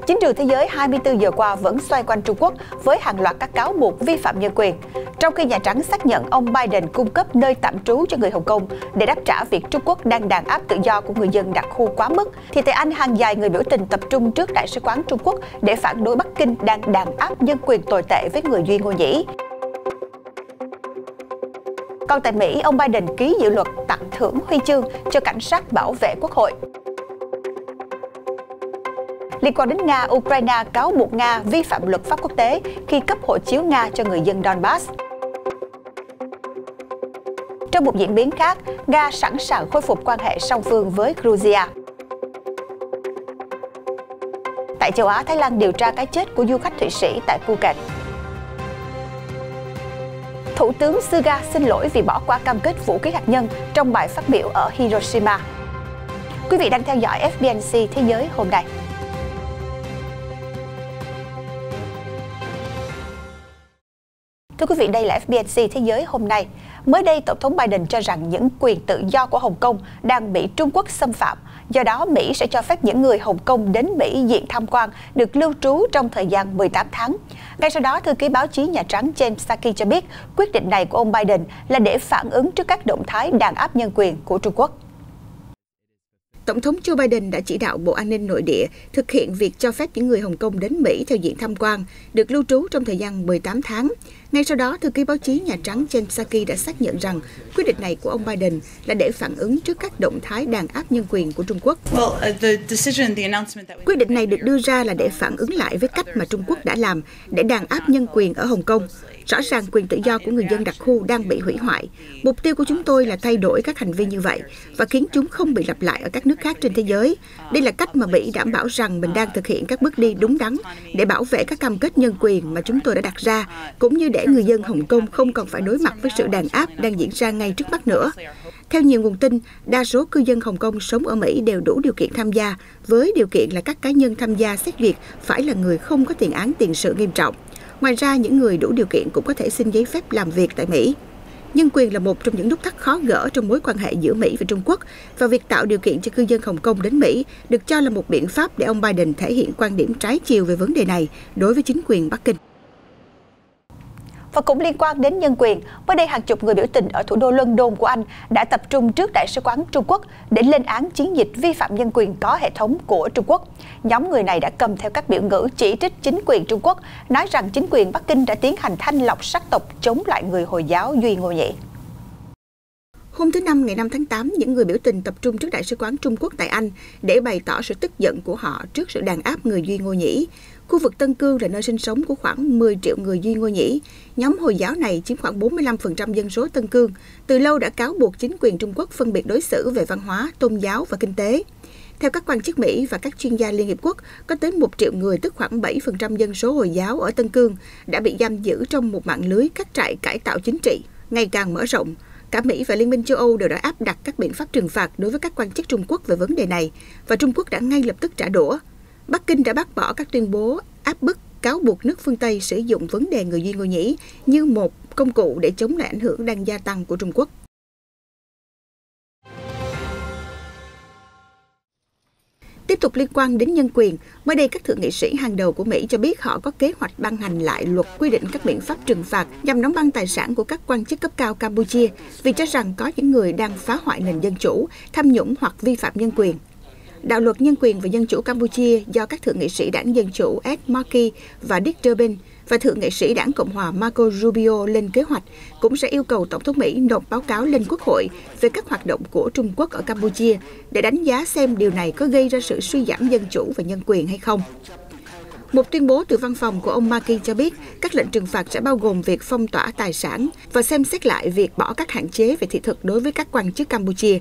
Chính trường thế giới 24 giờ qua vẫn xoay quanh Trung Quốc với hàng loạt các cáo buộc vi phạm nhân quyền. Trong khi Nhà Trắng xác nhận ông Biden cung cấp nơi tạm trú cho người Hồng Kông để đáp trả việc Trung Quốc đang đàn áp tự do của người dân đặc khu quá mức, thì tại Anh hàng dài người biểu tình tập trung trước Đại sứ quán Trung Quốc để phản đối Bắc Kinh đang đàn áp nhân quyền tồi tệ với người Duy Ngô Nhĩ. Còn tại Mỹ, ông Biden ký dự luật tặng thưởng huy chương cho cảnh sát bảo vệ Quốc hội. Liên quan đến Nga, Ukraine cáo buộc Nga vi phạm luật pháp quốc tế khi cấp hộ chiếu Nga cho người dân Donbass. Trong một diễn biến khác, Nga sẵn sàng khôi phục quan hệ song phương với Georgia. Tại châu Á, Thái Lan điều tra cái chết của du khách Thụy Sĩ tại Phuket. Thủ tướng Suga xin lỗi vì bỏ qua cam kết vũ khí hạt nhân trong bài phát biểu ở Hiroshima. Quý vị đang theo dõi FBNC Thế giới hôm nay. Thưa quý vị, đây là FBNC Thế giới hôm nay. Mới đây, Tổng thống Biden cho rằng những quyền tự do của Hồng Kông đang bị Trung Quốc xâm phạm. Do đó, Mỹ sẽ cho phép những người Hồng Kông đến Mỹ diện tham quan được lưu trú trong thời gian 18 tháng. Ngay sau đó, thư ký báo chí Nhà Trắng James Psaki cho biết quyết định này của ông Biden là để phản ứng trước các động thái đàn áp nhân quyền của Trung Quốc. Tổng thống Joe Biden đã chỉ đạo Bộ An ninh Nội địa thực hiện việc cho phép những người Hồng Kông đến Mỹ theo diện tham quan được lưu trú trong thời gian 18 tháng. Ngay sau đó, thư ký báo chí Nhà Trắng James Psaki đã xác nhận rằng quyết định này của ông Biden là để phản ứng trước các động thái đàn áp nhân quyền của Trung Quốc. Quyết định này được đưa ra là để phản ứng lại với cách mà Trung Quốc đã làm để đàn áp nhân quyền ở Hồng Kông. Rõ ràng quyền tự do của người dân đặc khu đang bị hủy hoại. Mục tiêu của chúng tôi là thay đổi các hành vi như vậy và khiến chúng không bị lặp lại ở các nước khác trên thế giới. Đây là cách mà Mỹ đảm bảo rằng mình đang thực hiện các bước đi đúng đắn để bảo vệ các cam kết nhân quyền mà chúng tôi đã đặt ra, cũng như để người dân Hồng Kông không còn phải đối mặt với sự đàn áp đang diễn ra ngay trước mắt nữa. Theo nhiều nguồn tin, đa số cư dân Hồng Kông sống ở Mỹ đều đủ điều kiện tham gia, với điều kiện là các cá nhân tham gia xét duyệt phải là người không có tiền án tiền sự nghiêm trọng. Ngoài ra, những người đủ điều kiện cũng có thể xin giấy phép làm việc tại Mỹ. Nhân quyền là một trong những nút thắt khó gỡ trong mối quan hệ giữa Mỹ và Trung Quốc, và việc tạo điều kiện cho cư dân Hồng Kông đến Mỹ được cho là một biện pháp để ông Biden thể hiện quan điểm trái chiều về vấn đề này đối với chính quyền Bắc Kinh. Và cũng liên quan đến nhân quyền, mới đây hàng chục người biểu tình ở thủ đô London của Anh đã tập trung trước Đại sứ quán Trung Quốc để lên án chiến dịch vi phạm nhân quyền có hệ thống của Trung Quốc. Nhóm người này đã cầm theo các biểu ngữ chỉ trích chính quyền Trung Quốc, nói rằng chính quyền Bắc Kinh đã tiến hành thanh lọc sắc tộc chống lại người Hồi giáo Duy Ngô Nhĩ. Hôm thứ Năm ngày 5 tháng 8, những người biểu tình tập trung trước Đại sứ quán Trung Quốc tại Anh để bày tỏ sự tức giận của họ trước sự đàn áp người Duy Ngô Nhĩ. Khu vực Tân Cương là nơi sinh sống của khoảng 10 triệu người Duy Ngô Nhĩ. Nhóm Hồi giáo này chiếm khoảng 45% dân số Tân Cương, từ lâu đã cáo buộc chính quyền Trung Quốc phân biệt đối xử về văn hóa, tôn giáo và kinh tế. Theo các quan chức Mỹ và các chuyên gia Liên Hiệp Quốc, có tới 1 triệu người, tức khoảng 7% dân số Hồi giáo ở Tân Cương, đã bị giam giữ trong một mạng lưới các trại cải tạo chính trị, ngày càng mở rộng. Cả Mỹ và Liên minh châu Âu đều đã áp đặt các biện pháp trừng phạt đối với các quan chức Trung Quốc về vấn đề này, và Trung Quốc đã ngay lập tức trả đũa. Bắc Kinh đã bác bỏ các tuyên bố áp bức cáo buộc nước phương Tây sử dụng vấn đề người Duy Ngô Nhĩ như một công cụ để chống lại ảnh hưởng đang gia tăng của Trung Quốc. Tiếp tục liên quan đến nhân quyền, mới đây các thượng nghị sĩ hàng đầu của Mỹ cho biết họ có kế hoạch ban hành lại luật quy định các biện pháp trừng phạt nhằm đóng băng tài sản của các quan chức cấp cao Campuchia vì cho rằng có những người đang phá hoại nền dân chủ, tham nhũng hoặc vi phạm nhân quyền. Đạo luật nhân quyền và dân chủ Campuchia do các thượng nghị sĩ đảng Dân chủ Ed Markey và Dick Durbin và thượng nghị sĩ đảng Cộng hòa Marco Rubio lên kế hoạch cũng sẽ yêu cầu Tổng thống Mỹ nộp báo cáo lên Quốc hội về các hoạt động của Trung Quốc ở Campuchia để đánh giá xem điều này có gây ra sự suy giảm dân chủ và nhân quyền hay không. Một tuyên bố từ văn phòng của ông Markey cho biết các lệnh trừng phạt sẽ bao gồm việc phong tỏa tài sản và xem xét lại việc bỏ các hạn chế về thị thực đối với các quan chức Campuchia.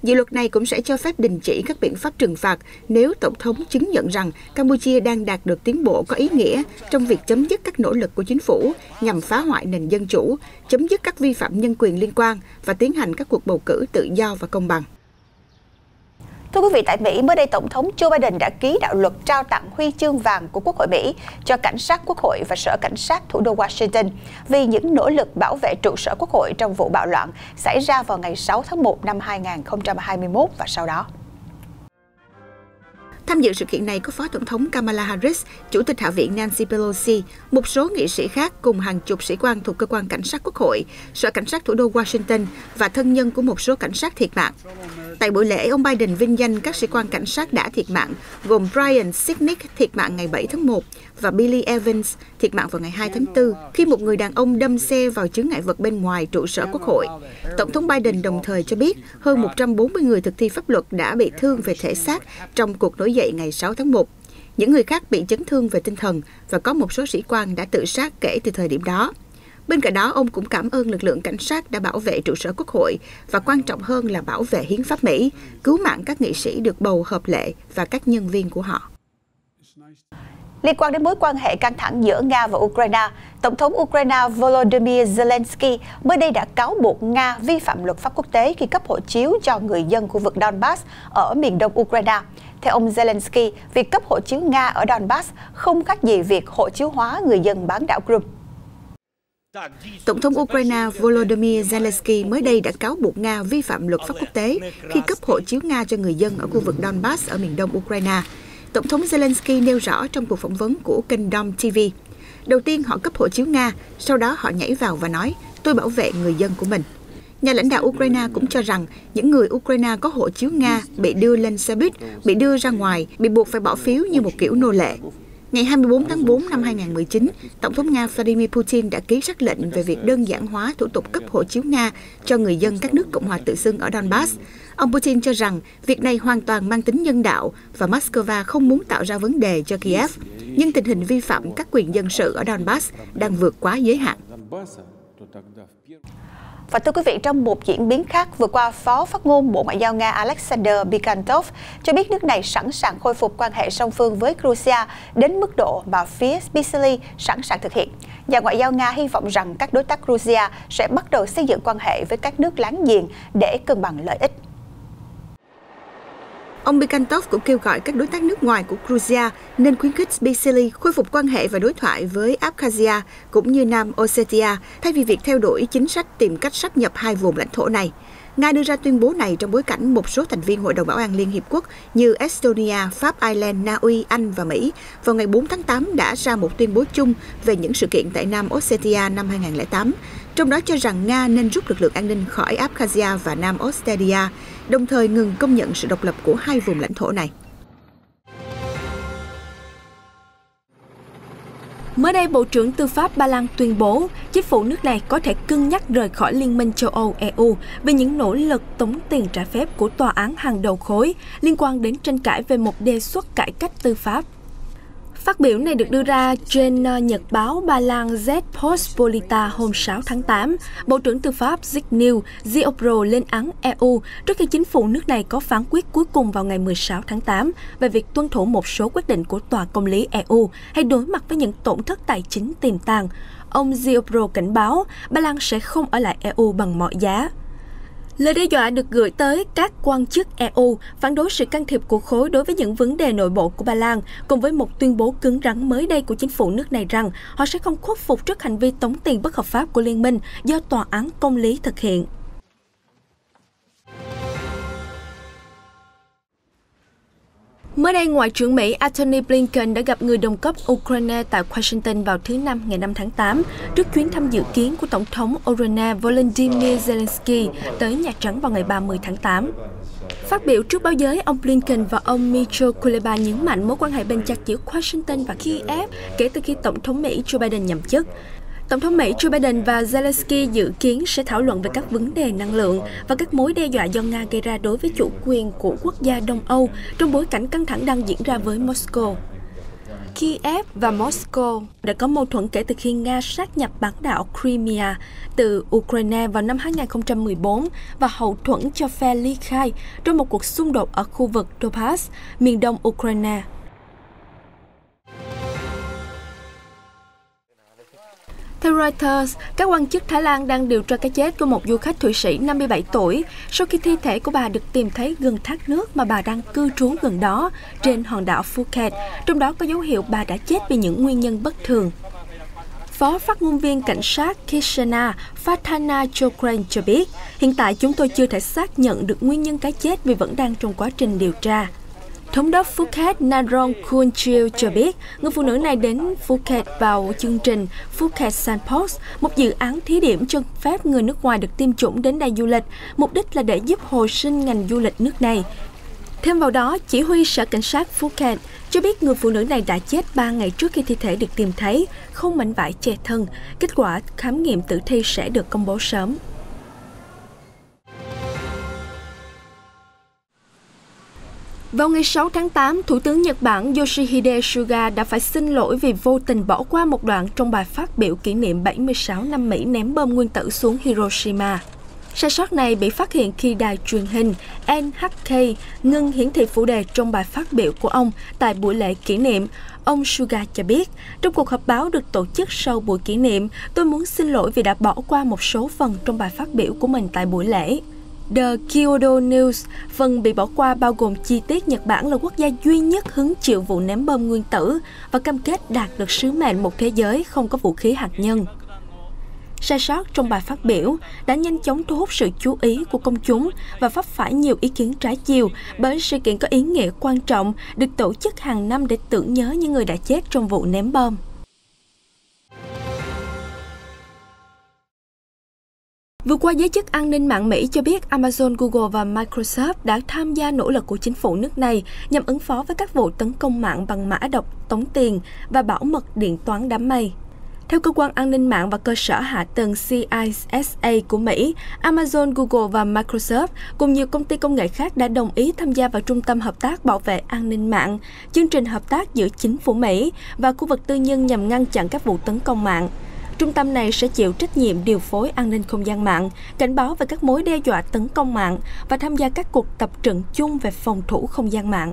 Dự luật này cũng sẽ cho phép đình chỉ các biện pháp trừng phạt nếu Tổng thống chứng nhận rằng Campuchia đang đạt được tiến bộ có ý nghĩa trong việc chấm dứt các nỗ lực của chính phủ nhằm phá hoại nền dân chủ, chấm dứt các vi phạm nhân quyền liên quan và tiến hành các cuộc bầu cử tự do và công bằng. Thưa quý vị, tại Mỹ, mới đây Tổng thống Joe Biden đã ký đạo luật trao tặng huy chương vàng của Quốc hội Mỹ cho cảnh sát Quốc hội và Sở Cảnh sát thủ đô Washington vì những nỗ lực bảo vệ trụ sở Quốc hội trong vụ bạo loạn xảy ra vào ngày 6 tháng 1 năm 2021 và sau đó. Tham dự sự kiện này có Phó Tổng thống Kamala Harris, Chủ tịch Hạ viện Nancy Pelosi, một số nghị sĩ khác cùng hàng chục sĩ quan thuộc Cơ quan Cảnh sát Quốc hội, Sở Cảnh sát thủ đô Washington và thân nhân của một số cảnh sát thiệt mạng. Tại buổi lễ, ông Biden vinh danh các sĩ quan cảnh sát đã thiệt mạng, gồm Brian Sicknick thiệt mạng ngày 7 tháng 1 và Billy Evans thiệt mạng vào ngày 2 tháng 4 khi một người đàn ông đâm xe vào chướng ngại vật bên ngoài trụ sở Quốc hội. Tổng thống Biden đồng thời cho biết hơn 140 người thực thi pháp luật đã bị thương về thể xác trong cuộc nổi dậy ngày 6 tháng 1. Những người khác bị chấn thương về tinh thần và có một số sĩ quan đã tự sát kể từ thời điểm đó. Bên cạnh đó, ông cũng cảm ơn lực lượng cảnh sát đã bảo vệ trụ sở Quốc hội và quan trọng hơn là bảo vệ hiến pháp Mỹ, cứu mạng các nghị sĩ được bầu hợp lệ và các nhân viên của họ. Liên quan đến mối quan hệ căng thẳng giữa Nga và Ukraine, Tổng thống Ukraine Volodymyr Zelensky mới đây đã cáo buộc Nga vi phạm luật pháp quốc tế khi cấp hộ chiếu cho người dân khu vực Donbass ở miền đông Ukraine. Theo ông Zelensky, việc cấp hộ chiếu Nga ở Donbass không khác gì việc hộ chiếu hóa người dân bán đảo Crimea. Tổng thống Ukraine Volodymyr Zelensky mới đây đã cáo buộc Nga vi phạm luật pháp quốc tế khi cấp hộ chiếu Nga cho người dân ở khu vực Donbass ở miền đông Ukraine. Tổng thống Zelensky nêu rõ trong cuộc phỏng vấn của kênh Dom TV. Đầu tiên họ cấp hộ chiếu Nga, sau đó họ nhảy vào và nói, tôi bảo vệ người dân của mình. Nhà lãnh đạo Ukraine cũng cho rằng những người Ukraine có hộ chiếu Nga bị đưa lên xe buýt, bị đưa ra ngoài, bị buộc phải bỏ phiếu như một kiểu nô lệ. Ngày 24 tháng 4 năm 2019, Tổng thống Nga Vladimir Putin đã ký sắc lệnh về việc đơn giản hóa thủ tục cấp hộ chiếu Nga cho người dân các nước Cộng hòa tự xưng ở Donbass. Ông Putin cho rằng việc này hoàn toàn mang tính nhân đạo và Moscow không muốn tạo ra vấn đề cho Kiev, nhưng tình hình vi phạm các quyền dân sự ở Donbass đang vượt quá giới hạn. Và thưa quý vị, trong một diễn biến khác, vừa qua, Phó Phát ngôn Bộ Ngoại giao Nga Alexander Bikantov cho biết nước này sẵn sàng khôi phục quan hệ song phương với Georgia đến mức độ mà phía Sicily sẵn sàng thực hiện. Nhà ngoại giao Nga hy vọng rằng các đối tác Georgia sẽ bắt đầu xây dựng quan hệ với các nước láng giềng để cân bằng lợi ích. Ông Bikantov cũng kêu gọi các đối tác nước ngoài của Georgia nên khuyến khích Sicily khôi phục quan hệ và đối thoại với Abkhazia cũng như Nam Ossetia thay vì việc theo đuổi chính sách tìm cách sáp nhập hai vùng lãnh thổ này. Nga đưa ra tuyên bố này trong bối cảnh một số thành viên Hội đồng Bảo an Liên Hiệp Quốc như Estonia, Pháp, Ireland, Na Uy, Anh và Mỹ vào ngày 4 tháng 8 đã ra một tuyên bố chung về những sự kiện tại Nam Ossetia năm 2008, trong đó cho rằng Nga nên rút lực lượng an ninh khỏi Abkhazia và Nam Ossetia, đồng thời ngừng công nhận sự độc lập của hai vùng lãnh thổ này. Mới đây, Bộ trưởng Tư pháp Ba Lan tuyên bố chính phủ nước này có thể cân nhắc rời khỏi Liên minh châu Âu EU vì những nỗ lực tống tiền trái phép của tòa án hàng đầu khối liên quan đến tranh cãi về một đề xuất cải cách tư pháp. Phát biểu này được đưa ra trên nhật báo Ba Lan Rzeczpospolita hôm 6 tháng 8. Bộ trưởng Tư pháp Zbigniew Ziobro lên án EU trước khi chính phủ nước này có phán quyết cuối cùng vào ngày 16 tháng 8 về việc tuân thủ một số quyết định của Tòa Công lý EU hay đối mặt với những tổn thất tài chính tiềm tàng. Ông Ziobro cảnh báo Ba Lan sẽ không ở lại EU bằng mọi giá. Lời đe dọa được gửi tới các quan chức EU phản đối sự can thiệp của khối đối với những vấn đề nội bộ của Ba Lan, cùng với một tuyên bố cứng rắn mới đây của chính phủ nước này rằng họ sẽ không khuất phục trước hành vi tống tiền bất hợp pháp của liên minh do tòa án công lý thực hiện. Mới đây, Ngoại trưởng Mỹ Antony Blinken đã gặp người đồng cấp Ukraine tại Washington vào thứ Năm ngày 5 tháng 8, trước chuyến thăm dự kiến của Tổng thống Ukraine Volodymyr Zelensky tới Nhà Trắng vào ngày 30 tháng 8. Phát biểu trước báo giới, ông Blinken và ông Michael Kuleba nhấn mạnh mối quan hệ bền chặt giữa Washington và Kiev kể từ khi Tổng thống Mỹ Joe Biden nhậm chức. Tổng thống Mỹ Joe Biden và Zelensky dự kiến sẽ thảo luận về các vấn đề năng lượng và các mối đe dọa do Nga gây ra đối với chủ quyền của quốc gia Đông Âu trong bối cảnh căng thẳng đang diễn ra với Moscow. Kiev và Moscow đã có mâu thuẫn kể từ khi Nga sáp nhập bán đảo Crimea từ Ukraine vào năm 2014 và hậu thuẫn cho phe ly khai trong một cuộc xung đột ở khu vực Donbass, miền đông Ukraine. Theo Reuters, các quan chức Thái Lan đang điều tra cái chết của một du khách Thụy Sĩ 57 tuổi sau khi thi thể của bà được tìm thấy gần thác nước mà bà đang cư trú gần đó trên hòn đảo Phuket, trong đó có dấu hiệu bà đã chết vì những nguyên nhân bất thường. Phó phát ngôn viên cảnh sát Kishana Fatana Chokran cho biết, hiện tại chúng tôi chưa thể xác nhận được nguyên nhân cái chết vì vẫn đang trong quá trình điều tra. Thống đốc Phuket Narong Khunchil cho biết, người phụ nữ này đến Phuket vào chương trình Phuket Sandbox, một dự án thí điểm cho phép người nước ngoài được tiêm chủng đến đây du lịch, mục đích là để giúp hồi sinh ngành du lịch nước này. Thêm vào đó, chỉ huy sở cảnh sát Phuket cho biết người phụ nữ này đã chết 3 ngày trước khi thi thể được tìm thấy, không mảnh vải che thân. Kết quả khám nghiệm tử thi sẽ được công bố sớm. Vào ngày 6 tháng 8, Thủ tướng Nhật Bản Yoshihide Suga đã phải xin lỗi vì vô tình bỏ qua một đoạn trong bài phát biểu kỷ niệm 76 năm Mỹ ném bom nguyên tử xuống Hiroshima. Sai sót này bị phát hiện khi đài truyền hình NHK ngừng hiển thị phụ đề trong bài phát biểu của ông tại buổi lễ kỷ niệm. Ông Suga cho biết, trong cuộc họp báo được tổ chức sau buổi kỷ niệm, tôi muốn xin lỗi vì đã bỏ qua một số phần trong bài phát biểu của mình tại buổi lễ. The Kyodo News, phần bị bỏ qua bao gồm chi tiết Nhật Bản là quốc gia duy nhất hứng chịu vụ ném bom nguyên tử và cam kết đạt được sứ mệnh một thế giới không có vũ khí hạt nhân. Sai sót trong bài phát biểu đã nhanh chóng thu hút sự chú ý của công chúng và vấp phải nhiều ý kiến trái chiều bởi sự kiện có ý nghĩa quan trọng được tổ chức hàng năm để tưởng nhớ những người đã chết trong vụ ném bom. Vừa qua, giới chức an ninh mạng Mỹ cho biết Amazon, Google và Microsoft đã tham gia nỗ lực của chính phủ nước này nhằm ứng phó với các vụ tấn công mạng bằng mã độc, tống tiền và bảo mật điện toán đám mây. Theo Cơ quan An ninh mạng và Cơ sở Hạ tầng CISA của Mỹ, Amazon, Google và Microsoft cùng nhiều công ty công nghệ khác đã đồng ý tham gia vào Trung tâm Hợp tác Bảo vệ An ninh mạng, chương trình hợp tác giữa chính phủ Mỹ và khu vực tư nhân nhằm ngăn chặn các vụ tấn công mạng. Trung tâm này sẽ chịu trách nhiệm điều phối an ninh không gian mạng, cảnh báo về các mối đe dọa tấn công mạng và tham gia các cuộc tập trận chung về phòng thủ không gian mạng.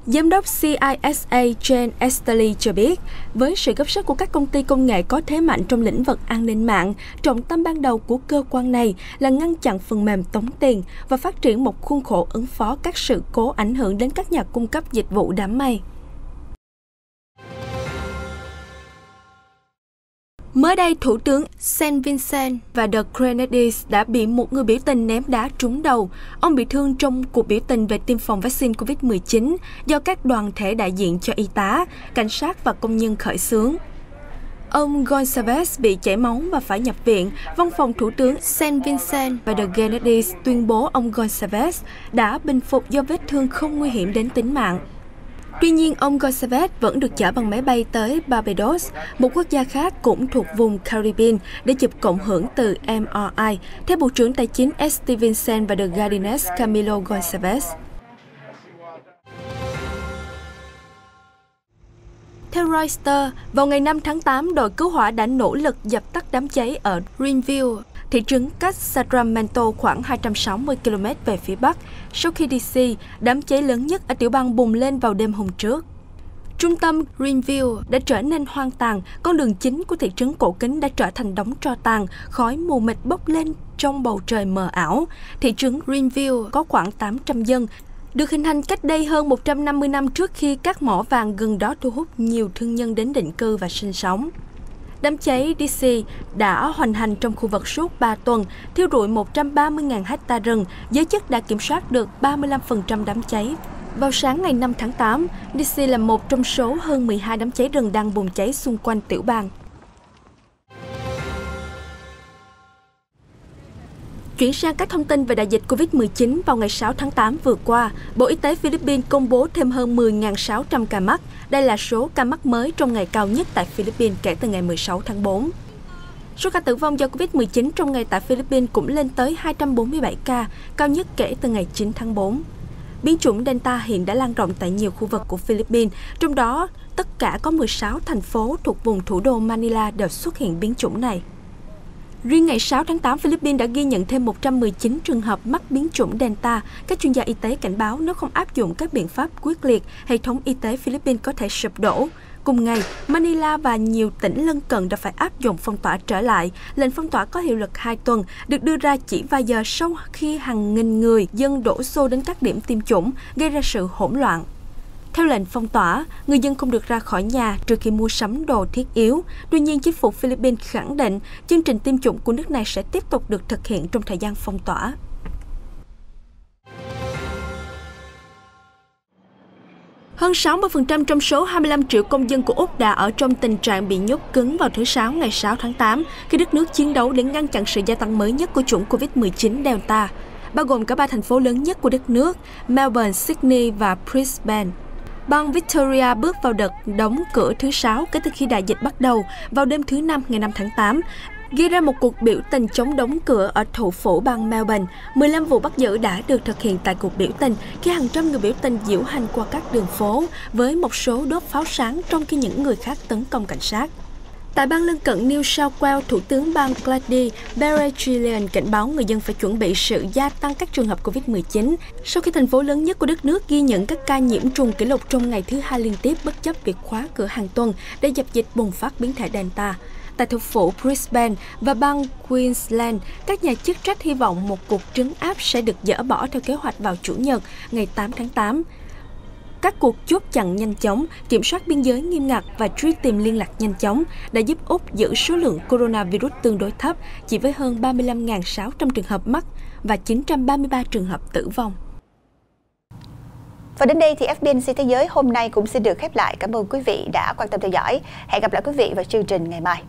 Giám đốc CISA Jane Easterly cho biết, với sự góp sức của các công ty công nghệ có thế mạnh trong lĩnh vực an ninh mạng, trọng tâm ban đầu của cơ quan này là ngăn chặn phần mềm tống tiền và phát triển một khuôn khổ ứng phó các sự cố ảnh hưởng đến các nhà cung cấp dịch vụ đám mây. Mới đây, Thủ tướng Saint Vincent và The Grenadines đã bị một người biểu tình ném đá trúng đầu. Ông bị thương trong cuộc biểu tình về tiêm phòng vaccine COVID-19 do các đoàn thể đại diện cho y tá, cảnh sát và công nhân khởi xướng. Ông Gonçalves bị chảy máu và phải nhập viện. Văn phòng Thủ tướng Saint Vincent và The Grenadines tuyên bố ông Gonçalves đã bình phục do vết thương không nguy hiểm đến tính mạng. Tuy nhiên, ông Gonçalves vẫn được chở bằng máy bay tới Barbados, một quốc gia khác cũng thuộc vùng Caribbean, để chụp cộng hưởng từ MRI, theo Bộ trưởng Tài chính St. Vincent và The Grenadines Camilo Gonçalves. Theo Reuters, vào ngày 5 tháng 8, đội cứu hỏa đã nỗ lực dập tắt đám cháy ở Greenville, thị trấn cách Sacramento khoảng 260 km về phía bắc, sau khi DC, đám cháy lớn nhất ở tiểu bang bùng lên vào đêm hôm trước. Trung tâm Greenville đã trở nên hoang tàn, con đường chính của thị trấn cổ kính đã trở thành đống tro tàn, khói mù mịt bốc lên trong bầu trời mờ ảo. Thị trấn Greenville có khoảng 800 dân, được hình thành cách đây hơn 150 năm trước khi các mỏ vàng gần đó thu hút nhiều thương nhân đến định cư và sinh sống. Đám cháy DC đã hoành hành trong khu vực suốt 3 tuần, thiêu rụi 130.000 ha rừng. Giới chức đã kiểm soát được 35% đám cháy. Vào sáng ngày 5 tháng 8, DC là một trong số hơn 12 đám cháy rừng đang bùng cháy xung quanh tiểu bang. Chuyển sang các thông tin về đại dịch COVID-19, vào ngày 6 tháng 8 vừa qua, Bộ Y tế Philippines công bố thêm hơn 10.600 ca mắc. Đây là số ca mắc mới trong ngày cao nhất tại Philippines kể từ ngày 16 tháng 4. Số ca tử vong do COVID-19 trong ngày tại Philippines cũng lên tới 247 ca, cao nhất kể từ ngày 9 tháng 4. Biến chủng Delta hiện đã lan rộng tại nhiều khu vực của Philippines, trong đó tất cả có 16 thành phố thuộc vùng thủ đô Manila đều xuất hiện biến chủng này. Riêng ngày 6 tháng 8, Philippines đã ghi nhận thêm 119 trường hợp mắc biến chủng Delta. Các chuyên gia y tế cảnh báo nếu không áp dụng các biện pháp quyết liệt, hệ thống y tế Philippines có thể sụp đổ. Cùng ngày, Manila và nhiều tỉnh lân cận đã phải áp dụng phong tỏa trở lại. Lệnh phong tỏa có hiệu lực 2 tuần, được đưa ra chỉ vài giờ sau khi hàng nghìn người dân đổ xô đến các điểm tiêm chủng, gây ra sự hỗn loạn. Theo lệnh phong tỏa, người dân không được ra khỏi nhà trừ khi mua sắm đồ thiết yếu. Tuy nhiên, chính phủ Philippines khẳng định chương trình tiêm chủng của nước này sẽ tiếp tục được thực hiện trong thời gian phong tỏa. Hơn 60% trong số 25 triệu công dân của Úc đã ở trong tình trạng bị nhốt cứng vào thứ Sáu ngày 6 tháng 8 khi đất nước chiến đấu để ngăn chặn sự gia tăng mới nhất của chủng Covid-19 Delta, bao gồm cả 3 thành phố lớn nhất của đất nước, Melbourne, Sydney và Brisbane. Bang Victoria bước vào đợt đóng cửa thứ 6 kể từ khi đại dịch bắt đầu vào đêm thứ Năm ngày 5 tháng 8, gây ra một cuộc biểu tình chống đóng cửa ở thủ phủ bang Melbourne. 15 vụ bắt giữ đã được thực hiện tại cuộc biểu tình khi hàng trăm người biểu tình diễu hành qua các đường phố với một số đốt pháo sáng trong khi những người khác tấn công cảnh sát. Tại bang lân cận New South Wales, Thủ tướng bang Gladys Berejiklian cảnh báo người dân phải chuẩn bị sự gia tăng các trường hợp Covid-19 sau khi thành phố lớn nhất của đất nước ghi nhận các ca nhiễm trùng kỷ lục trong ngày thứ Hai liên tiếp bất chấp việc khóa cửa hàng tuần để dập dịch bùng phát biến thể Delta. Tại thủ phủ Brisbane và bang Queensland, các nhà chức trách hy vọng một cuộc trấn áp sẽ được dỡ bỏ theo kế hoạch vào Chủ nhật ngày 8 tháng 8. Các cuộc chốt chặn nhanh chóng, kiểm soát biên giới nghiêm ngặt và truy tìm liên lạc nhanh chóng đã giúp Úc giữ số lượng coronavirus tương đối thấp, chỉ với hơn 35.600 trường hợp mắc và 933 trường hợp tử vong. Và đến đây thì FBNC Thế giới hôm nay cũng xin được khép lại. Cảm ơn quý vị đã quan tâm theo dõi. Hẹn gặp lại quý vị vào chương trình ngày mai.